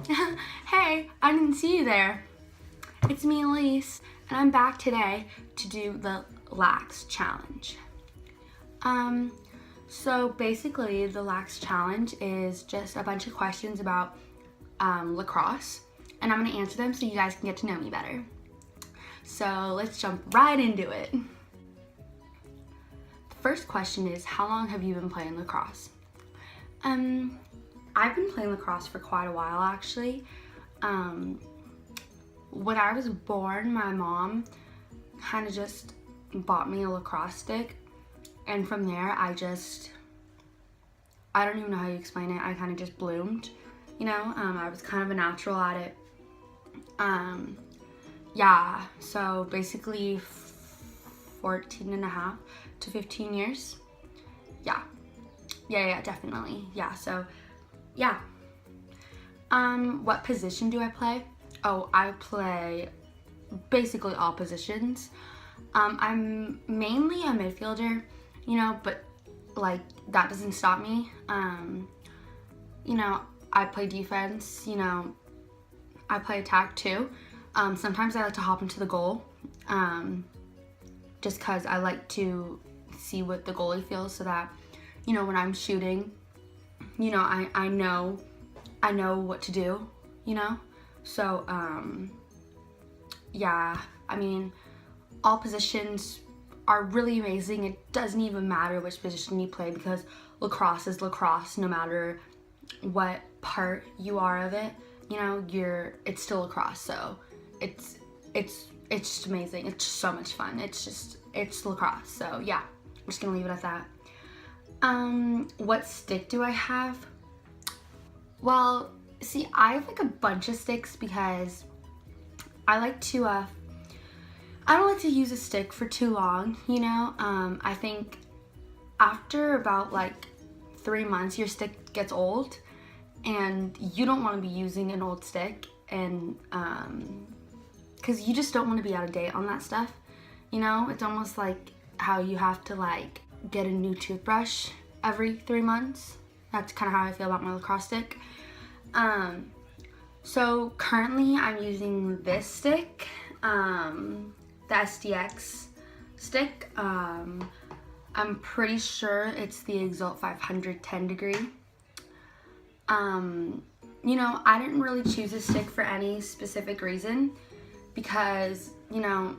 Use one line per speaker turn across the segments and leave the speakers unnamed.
Hey, I didn't see you there. It's me, Elise, and I'm back today to do the Lax Challenge. So basically the Lax Challenge is just a bunch of questions about lacrosse, and I'm gonna answer them so you guys can get to know me better. So let's jump right into it. The first question is, how long have you been playing lacrosse? I've been playing lacrosse for quite a while actually. When I was born, my mom kind of just bought me a lacrosse stick, and from there I don't even know how you explain it, I kind of just bloomed, you know. I was kind of a natural at it. Yeah, so basically 14 and a half to 15 years. Yeah, definitely. Yeah, so yeah. What position do I play? Oh, I play basically all positions. I'm mainly a midfielder, you know, but like that doesn't stop me. You know, I play defense, you know, I play attack too. Sometimes I like to hop into the goal, just cause I like to see what the goalie feels so that, you know, when I'm shooting, you know, I know what to do, you know? So, yeah, I mean, all positions are really amazing. It doesn't even matter which position you play because lacrosse is lacrosse no matter what part you are of it, you know, it's still lacrosse. So it's just amazing. It's just so much fun. It's lacrosse. So yeah, I'm just gonna leave it at that. What stick do I have? Well, see, I have like a bunch of sticks because I don't like to use a stick for too long, you know. I think after about like 3 months, your stick gets old and you don't want to be using an old stick, and because you just don't want to be out of date on that stuff, you know. It's almost like how you have to like get a new toothbrush every 3 months. That's kind of how I feel about my lacrosse stick. So currently I'm using this stick, the SDX stick. I'm pretty sure it's the Exalt 510 degree. You know, I didn't really choose a stick for any specific reason because, you know,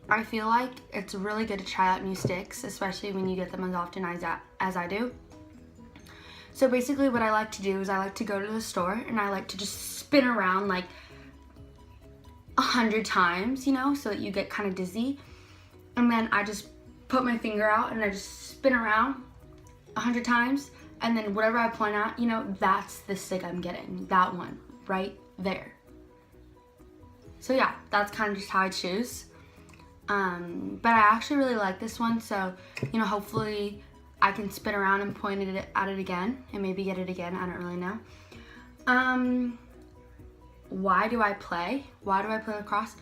I feel like it's really good to try out new sticks, especially when you get them as often as I do. So basically what I like to do is I like to go to the store and I like to just spin around like 100 times, you know, so that you get kind of dizzy. And then I just put my finger out and I just spin around 100 times. And then whatever I point out, you know, that's the stick I'm getting. That one right there. So yeah, that's kind of just how I choose. But I actually really like this one. So, you know, hopefully I can spin around and point at it again and maybe get it again. I don't really know. Why do I play lacrosse?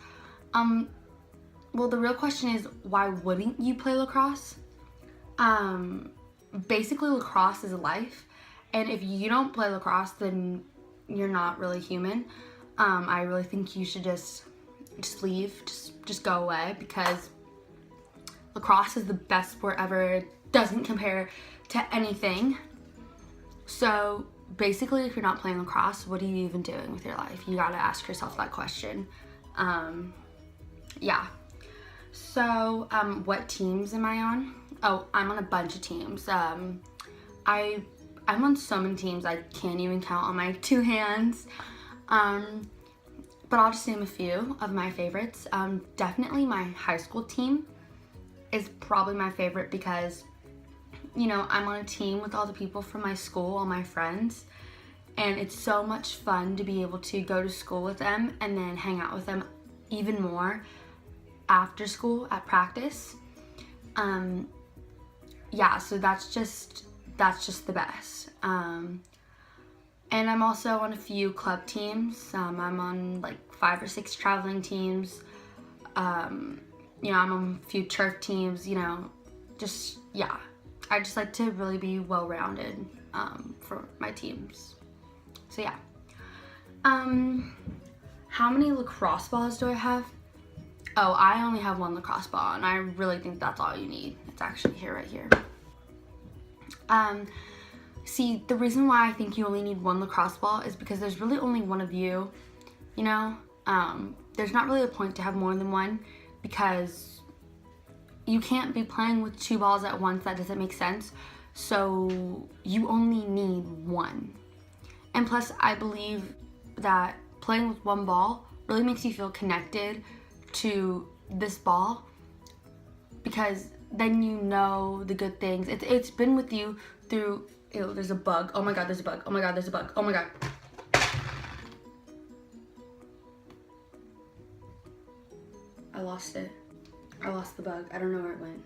Well, the real question is, why wouldn't you play lacrosse? Basically lacrosse is life, and if you don't play lacrosse, then you're not really human. I really think you should just leave, just go away, because lacrosse is the best sport ever. It doesn't compare to anything. So basically, if you're not playing lacrosse, what are you even doing with your life? You gotta ask yourself that question. Yeah. So, what teams am I on? Oh, I'm on a bunch of teams. I'm on so many teams I can't even count on my 2 hands. But I'll just name a few of my favorites. Definitely my high school team is probably my favorite because, you know, I'm on a team with all the people from my school, all my friends, and it's so much fun to be able to go to school with them and then hang out with them even more after school at practice. Yeah, so that's just the best. And I'm also on a few club teams. I'm on like 5 or 6 traveling teams. You know, I'm on a few turf teams, you know, yeah. I just like to really be well-rounded for my teams. So yeah. How many lacrosse balls do I have? Oh, I only have one lacrosse ball, and I really think that's all you need. It's actually here, right here. See, the reason why I think you only need one lacrosse ball is because there's really only one of you, you know? There's not really a point to have more than one, because you can't be playing with two balls at once. That doesn't make sense. So you only need one. And plus, I believe that playing with one ball really makes you feel connected to this ball, because then you know the good things. It's been with you through. Ew, there's a bug. Oh my god, there's a bug. Oh my god, there's a bug. Oh my god. I lost it. I lost the bug. I don't know where it went.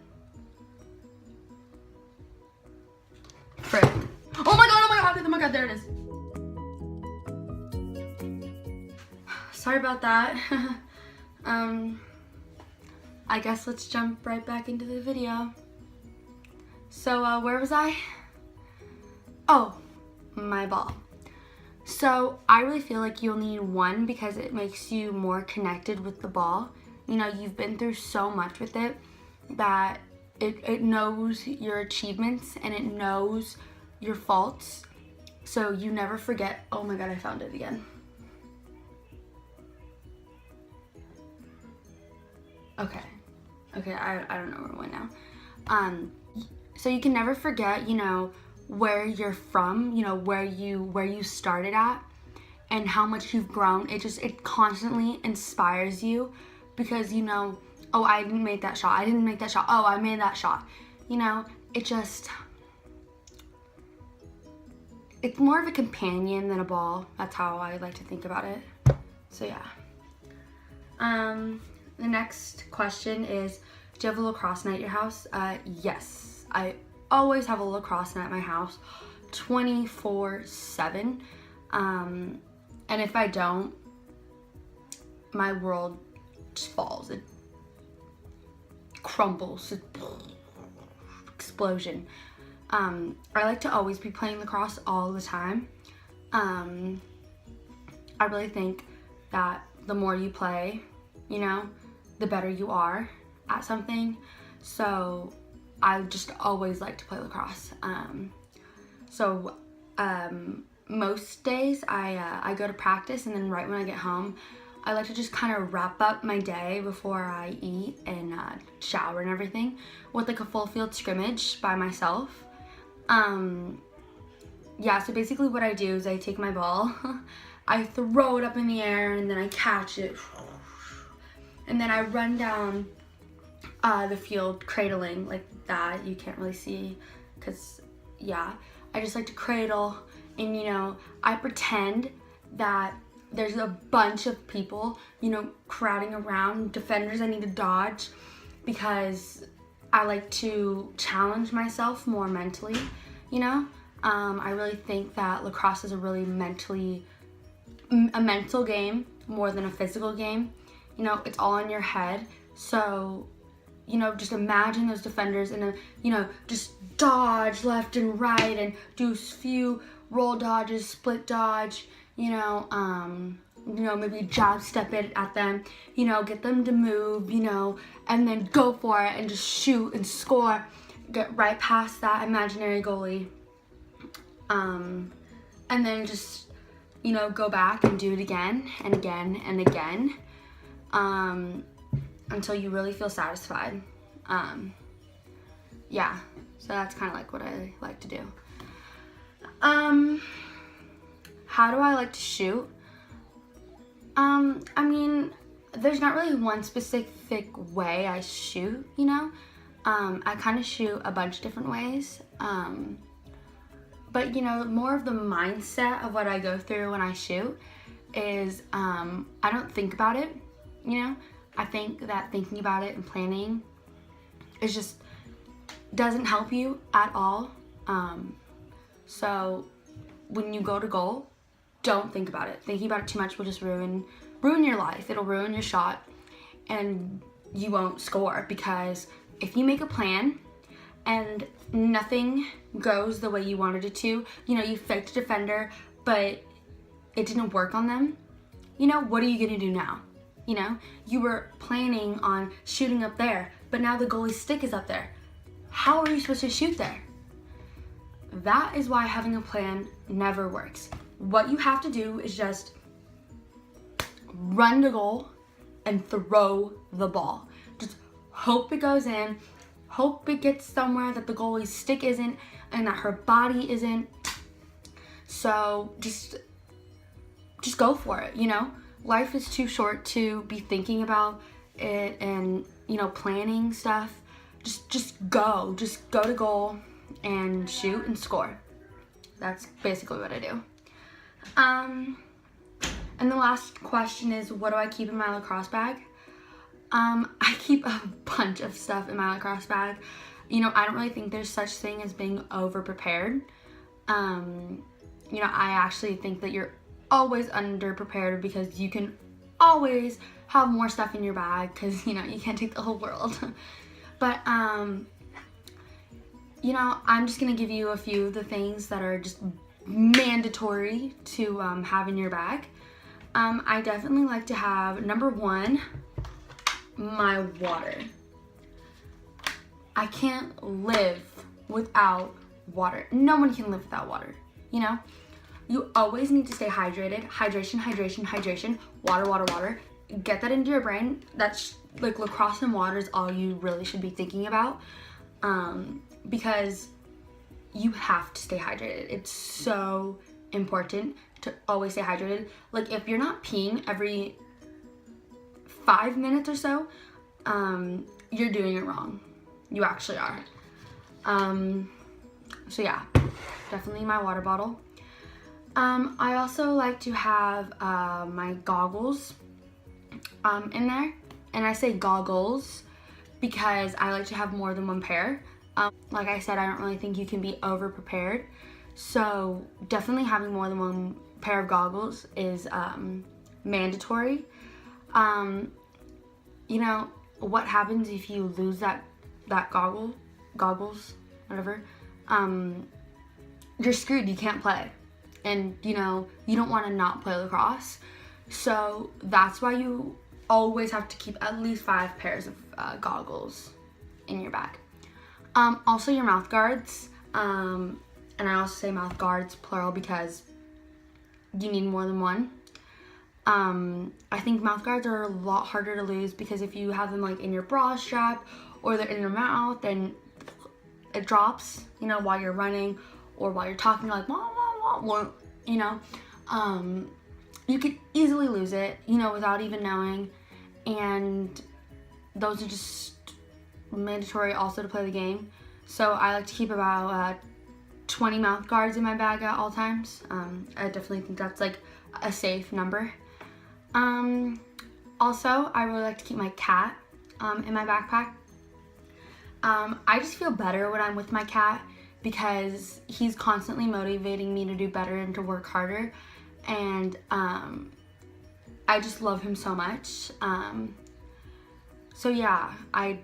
Frick. Oh my god, oh my god, oh my god, there it is. Sorry about that. I guess let's jump right back into the video. So, where was I? Oh, my ball. So, I really feel like you'll need one because it makes you more connected with the ball. You know, you've been through so much with it that it knows your achievements and it knows your faults. So you never forget. Oh my god, I found it again. Okay, I don't know where it went now. So you can never forget, you know, where you're from, you know, where you started at and how much you've grown. It constantly inspires you, because, you know, oh, I didn't make that shot. I didn't make that shot. Oh, I made that shot. You know, it's more of a companion than a ball. That's how I like to think about it. So yeah. The next question is, do you have a lacrosse net at your house? Yes, I always have a lacrosse net at my house, 24/7. And if I don't, my world just falls. It crumbles. Explosion. I like to always be playing lacrosse all the time. I really think that the more you play, you know, the better you are at something. So I just always like to play lacrosse. Most days I go to practice, and then right when I get home, I like to just kind of wrap up my day before I eat and shower and everything with like a full field scrimmage by myself. Yeah, so basically what I do is I take my ball, I throw it up in the air, and then I catch it, and then I run down the field cradling like that. You can't really see because, yeah, I just like to cradle, and, you know, I pretend that there's a bunch of people, you know, crowding around, defenders I need to dodge, because I like to challenge myself more mentally, you know. I really think that lacrosse is a really a mental game more than a physical game. You know, it's all in your head. So, you know, just imagine those defenders and, you know, just dodge left and right and do a few roll dodges, split dodge, you know, maybe jab step it at them, you know, get them to move, you know, and then go for it and just shoot and score, get right past that imaginary goalie, and then just, you know, go back and do it again and again and again, until you really feel satisfied. Yeah, so that's kind of like what I like to do. How do I like to shoot? I mean, there's not really one specific way I shoot, you know? I kind of shoot a bunch of different ways. But, you know, more of the mindset of what I go through when I shoot is, I don't think about it, you know? I think that thinking about it and planning is just doesn't help you at all. So when you go to goal, don't think about it. Thinking about it too much will just ruin your life. It'll ruin your shot, and you won't score, because if you make a plan and nothing goes the way you wanted it to, you know, you faked a defender, but it didn't work on them, you know, what are you gonna do now? You know, you were planning on shooting up there, but now the goalie stick is up there. How are you supposed to shoot there? That is why having a plan never works. What you have to do is just run to goal and throw the ball. Just hope it goes in, hope it gets somewhere that the goalie's stick isn't and that her body isn't. So just go for it, you know? Life is too short to be thinking about it and, you know, planning stuff. Just go to goal and shoot and score. That's basically what I do. And the last question is, what do I keep in my lacrosse bag? I keep a bunch of stuff in my lacrosse bag. You know, I don't really think there's such thing as being over prepared. You know, I actually think that you're always under prepared because you can always have more stuff in your bag because, you know, you can't take the whole world. But, you know, I'm just gonna give you a few of the things that are just mandatory to have in your bag. I definitely like to have, number one, my water. I can't live without water. No one can live without water, you know? You always need to stay hydrated. Hydration, hydration, hydration. Water, water, water. Get that into your brain. That's like lacrosse and water is all you really should be thinking about. Because you have to stay hydrated. It's so important to always stay hydrated. Like if you're not peeing every 5 minutes or so, you're doing it wrong. You actually are. So yeah, definitely my water bottle. I also like to have my goggles in there. And I say goggles because I like to have more than one pair. Like I said, I don't really think you can be over prepared. So definitely having more than one pair of goggles is mandatory. You know, what happens if you lose that goggles, whatever, you're screwed, you can't play. And you know, you don't want to not play lacrosse. So that's why you always have to keep at least 5 pairs of goggles in your bag. Also your mouth guards, and I also say mouth guards plural because you need more than one. I think mouth guards are a lot harder to lose because if you have them like in your bra strap or they're in your mouth, then it drops, you know, while you're running or while you're talking, like, wah, wah, wah, you know. You could easily lose it, you know, without even knowing. And those are just mandatory also to play the game. So I like to keep about 20 mouth guards in my bag at all times. I definitely think that's like a safe number. Also, I really like to keep my cat in my backpack. I just feel better when I'm with my cat because he's constantly motivating me to do better and to work harder. And I just love him so much. So yeah, I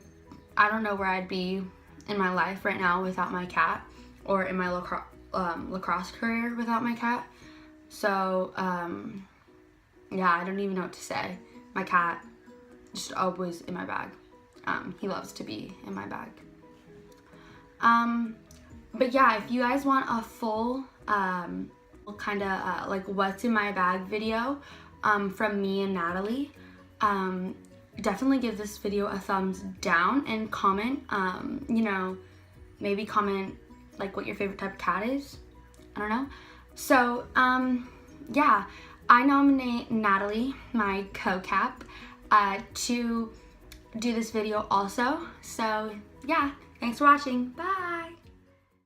don't know where I'd be in my life right now without my cat, or in my lacrosse career without my cat. So yeah, I don't even know what to say. My cat just always in my bag. He loves to be in my bag. But yeah, if you guys want a full kind of like what's in my bag video from me and Natalie, definitely give this video a thumbs down and comment, you know, maybe comment like what your favorite type of cat is. I don't know. So yeah, I nominate Natalie, my co-cap, to do this video also. So yeah, thanks for watching. Bye.